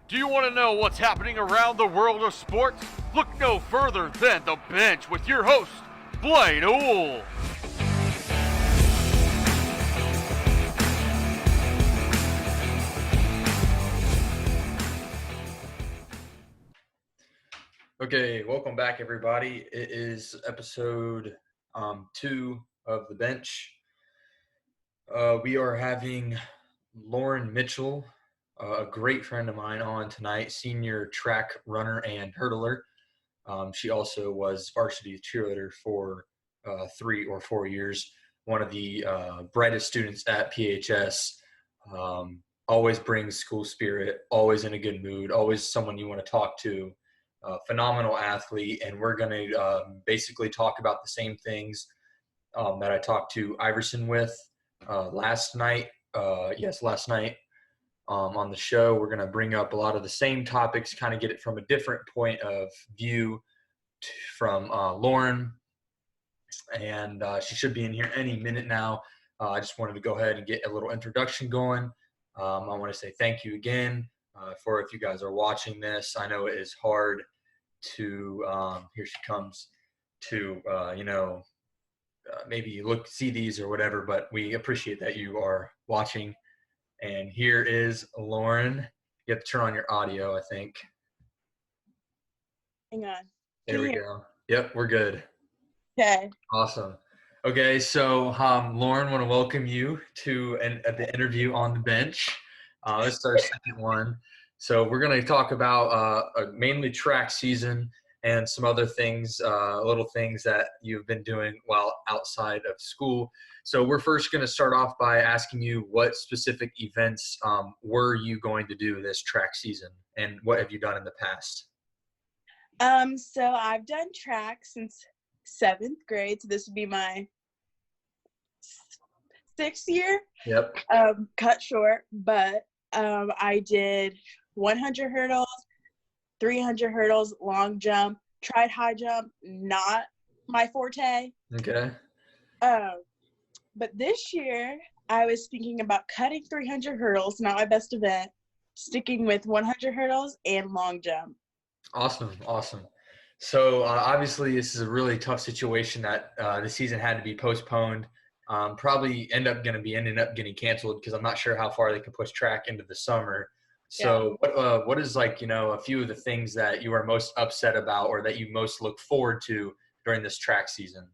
Do you want to know what's happening around the world of sports? Look no further than The Bench with your host, Blaine Owl. Okay, welcome back, everybody. It is episode 2 of The Bench. We are having Lauren Mitchell, a great friend of mine, on tonight, senior track runner and hurdler. She also was varsity cheerleader for 3 or 4 years, one of the brightest students at PHS. Always brings school spirit, always in a good mood, always someone you want to talk to. Phenomenal athlete, and we're going to basically talk about the same things that I talked to Iverson with last night. Last night on the show. We're going to bring up a lot of the same topics, kind of get it from a different point of view from Lauren, and she should be in here any minute now. I just wanted to go ahead and get a little introduction going. I want to say thank you again. For if you guys are watching this, I know it is hard to here she comes to maybe see these or whatever, but we appreciate that you are watching. And here is Lauren. You have to turn on your audio, I think. Hang on. There we go. Yep, we're good. Okay. Awesome. Okay, so Lauren, want to welcome you to the interview on The Bench. This is our second one. So we're going to talk about mainly track season and some other things, little things that you've been doing while outside of school. So we're first going to start off by asking you what specific events were you going to do this track season, and what have you done in the past? So I've done track since 7th grade, so this would be my 6th year. Yep. Cut short, but I did 100 hurdles, 300 hurdles, long jump, tried high jump, not my forte. Okay. But this year I was thinking about cutting 300 hurdles, not my best event, sticking with 100 hurdles and long jump. Awesome. So obviously this is a really tough situation that the season had to be postponed. Probably ending up getting canceled because I'm not sure how far they can push track into the summer. So what is a few of the things that you are most upset about or that you most look forward to during this track season?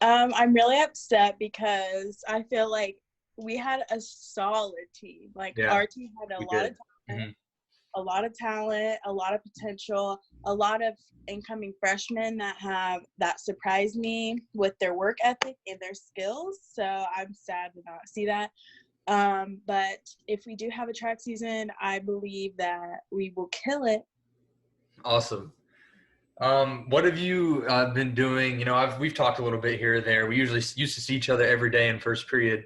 I'm really upset because I feel like we had a solid team. Our team had a lot of talent, a lot of talent, a lot of potential, a lot of incoming freshmen that surprised me with their work ethic and their skills. So I'm sad to not see that. But if we do have a track season, I believe that we will kill it. Awesome. What have you been doing? We've talked a little bit here or there. We usually used to see each other every day in first period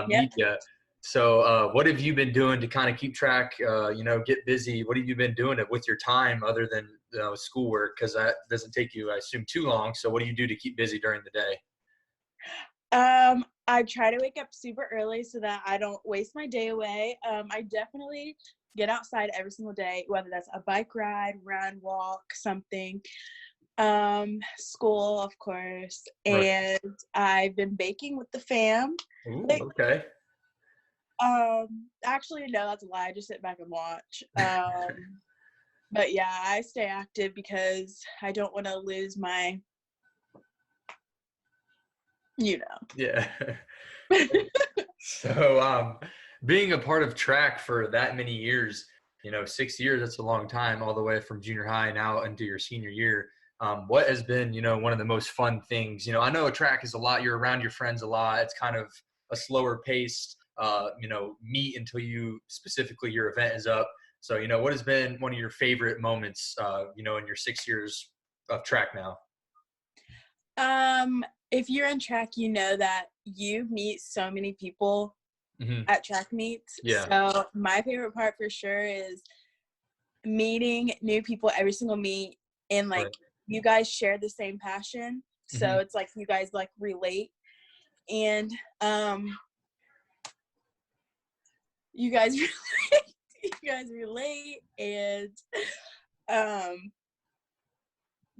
media. So what have you been doing to kind of keep track, get busy? What have you been doing with your time other than schoolwork? Because that doesn't take you, I assume, too long. So what do you do to keep busy during the day? I try to wake up super early so that I don't waste my day away. I definitely get outside every single day, whether that's a bike ride, run, walk, something. School, of course. And I've been baking with the fam. Ooh, okay. Actually, no, that's a lie. I just sit back and watch. But yeah, I stay active because I don't want to lose my, Yeah. So, being a part of track for that many years, 6 years, that's a long time, all the way from junior high now into your senior year. What has been, one of the most fun things? I know a track is a lot. You're around your friends a lot. It's kind of a slower paced, meet until your event is up. So, what has been one of your favorite moments, in your 6 years of track now? If you're in track, you know that you meet so many people at track meets. Yeah. So my favorite part for sure is meeting new people every single meet, and you guys share the same passion. So it's like you guys relate, and you guys you guys relate, and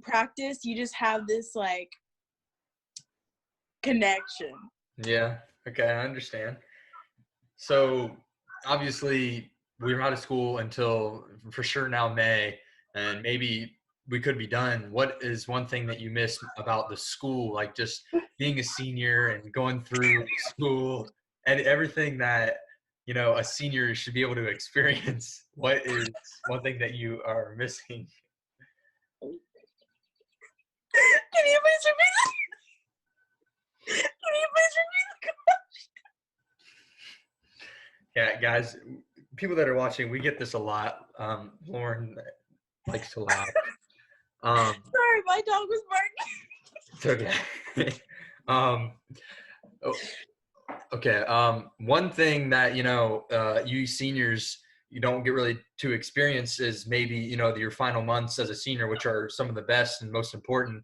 practice, you just have this like connection. Yeah. Okay, I understand. So obviously we're out of school until for sure now May, and maybe we could be done. What is one thing that you miss about the school, like just being a senior and going through school and everything that, you know, a senior should be able to experience? What is one thing that you are missing? Can you please repeat that? Can you please repeat the Yeah, guys, people that are watching, we get this a lot. Lauren likes to laugh. Sorry, my dog was barking. It's okay. Okay. One thing that, you know, you seniors, you don't get really to experience is maybe, you know, your final months as a senior, which are some of the best and most important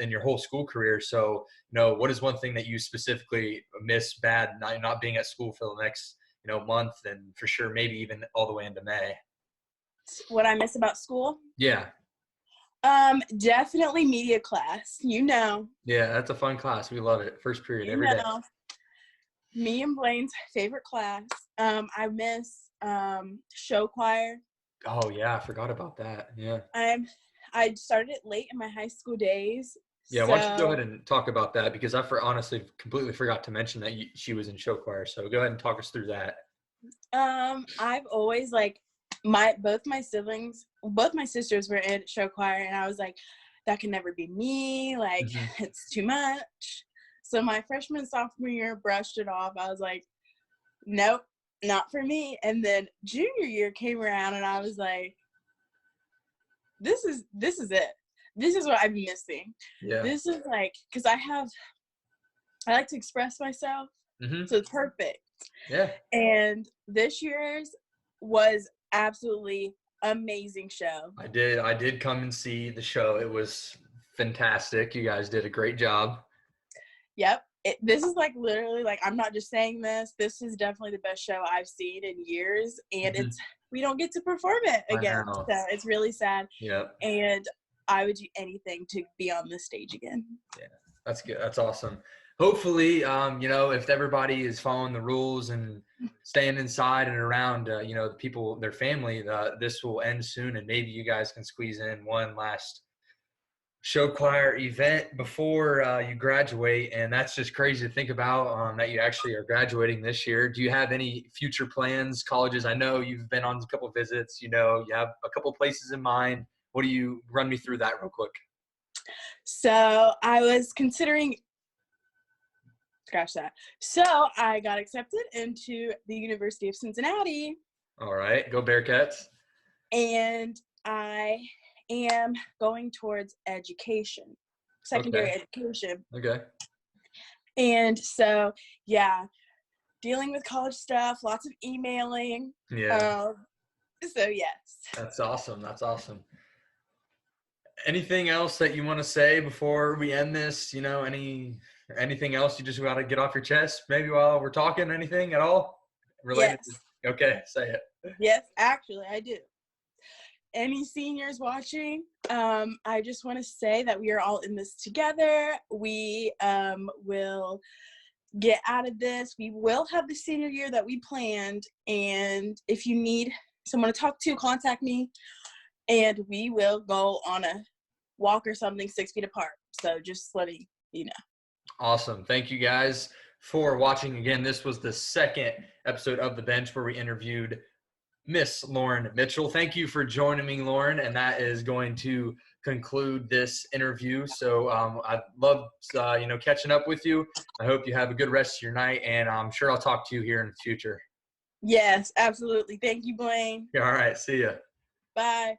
in your whole school career. So, you know, what is one thing that you specifically miss bad, not being at school for the next, you know, month, and for sure maybe even all the way into May? What I miss about school? Yeah. Definitely media class. You know. Yeah, that's a fun class. We love it. First period every day. Me and Blaine's favorite class. I miss show choir. Oh yeah, I forgot about that. Yeah. I started it late in my high school days. Yeah, why don't you go ahead and talk about that, because I honestly completely forgot to mention that she was in show choir. So go ahead and talk us through that. I've always like both my sisters were in show choir, and I was like, that can never be me. Like, it's too much. So my freshman, sophomore year, brushed it off. I was like, nope, not for me. And then junior year came around, and I was like, this is it. This is what I'm missing. Yeah. This is like, because I like to express myself. So it's perfect. Yeah. And this year's was absolutely amazing show. I did come and see the show. It was fantastic. You guys did a great job. Yep. This is like literally, like, I'm not just saying this. This is definitely the best show I've seen in years. And we don't get to perform it again. So it's really sad. Yep. And I would do anything to be on this stage again. Yeah. That's good. That's awesome. Hopefully, you know, if everybody is following the rules and staying inside and around, you know, the people, their family, this will end soon. And maybe you guys can squeeze in one last show choir event before you graduate. And that's just crazy to think about, that you actually are graduating this year. Do you have any future plans, colleges? I know you've been on a couple of visits, you know, you have a couple of places in mind. What do you run me through that real quick? So I was considering, scratch that. So I got accepted into the University of Cincinnati. All right. Go Bearcats. And I am going towards education, secondary education. Okay. And so, yeah, dealing with college stuff, lots of emailing. Yeah. So, yes. That's awesome. That's awesome. Anything else that you want to say before we end this? You know, anything else you just got to get off your chest? Maybe while we're talking, anything at all related? Yes. Okay, say it. Yes, actually, I do. Any seniors watching, I just want to say that we are all in this together. We will get out of this. We will have the senior year that we planned. And if you need someone to talk to, contact me. And we will go on a walk or something 6 feet apart. So just letting you know. Awesome. Thank you guys for watching. Again, this was the second episode of The Bench where we interviewed Miss Lauren Mitchell. Thank you for joining me, Lauren. And that is going to conclude this interview. So I'd love, you know, catching up with you. I hope you have a good rest of your night, and I'm sure I'll talk to you here in the future. Yes, absolutely. Thank you, Blaine. All right. See ya. Bye.